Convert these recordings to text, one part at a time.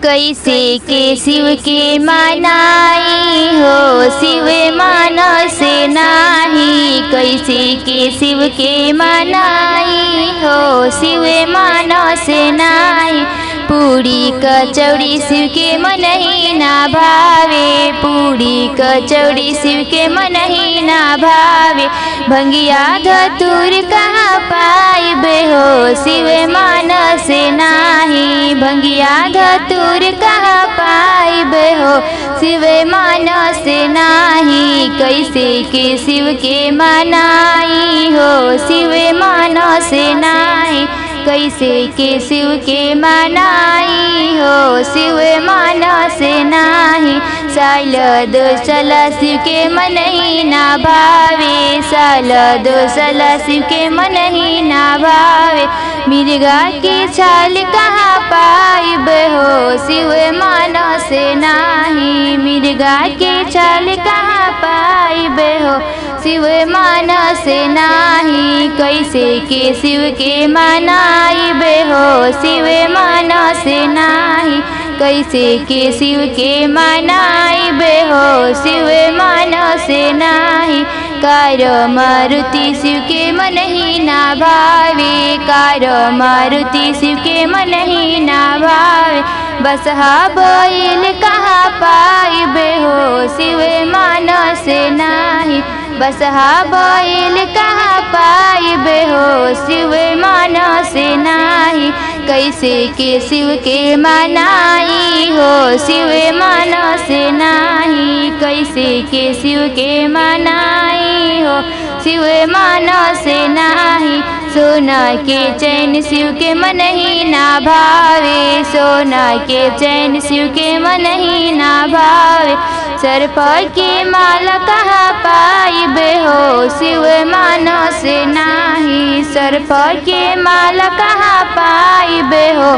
कैसे के शिव के मनाई हो, शिव मानस नाही। कैसे के शिव के मनाई हो, शिव मानस नाही। पूरी कचौड़ी शिव के मन ही ना भावे, पूरी कचौड़ी शिव के मन ही ना भावे। भंगिया धतूर कहाँ पाइबे हो, शिव मानस नाही। भंगिया धतूर कहाँ पाइबे हो, शिव मानस नाही। कैसे के शिव के मनाई हो, शिव मानस नाही। कैसे के शिव के मनाई हो, शिव मानस नाही। साल दो साल शिव के मन ही ना भावे, साल दो साल शिव के मन ही ना भावे। मिर्गा की छाल कहाँ पाइबे हो, शिव मानस नाही। मिर्गा की छाल कहाँ पाइबे हो, शिव मानस नाही। कैसे के शिव के मनाइबे हो, शिव मानस नाही। कैसे के शिव के मनाइबे हो, शिव मानस नाही। कार मारुति शिव के मन ही ना भावे, कार मारुति शिव के मन ही ना भावे। बसहा बैल कहाँ पाइबे हो, शिव मानस नाही। बसहा बैल कहाँ पाइबे हो, शिव मानस नाही। कैसे के शिव के मनाई हो, शिव मानस नाही। कैसे के शिव के मनाई हो, शिव मानस नाही। सोना के चैन शिव के मन ही ना भावे, सोना के चैन शिव के मन ही ना भावे। सर पर के माला कहाँ पाइबे हो, शिव मानस नाही। सर पर के माला कहाँ पाइबे हो,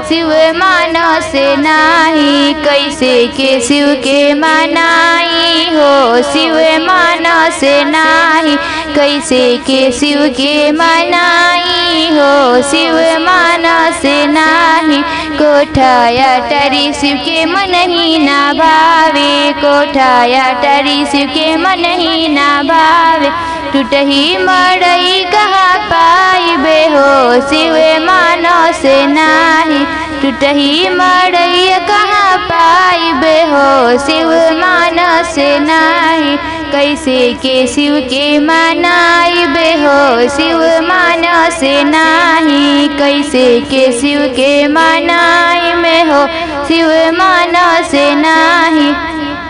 शिव मानस नाही। कैसे के शिव के मनाई हो, शिव मानस नाही। कैसे के शिव के मनाई हो, शिव मानस नाही। कोठाया टरी शिव के मन ही ना भावे, कोठाया टरी शिव के मन ही ना भावे। टूटही मड़ई कहाँ पाइबे हो, शिव मानस नाही। टूटही मड़ई कहाँ पाइबे हो, शिव मानस नाही। कैसे के शिव के मनाइबे हो, शिव मानस नाही। कैसे के शिव के मनाइबे हो, शिव मानस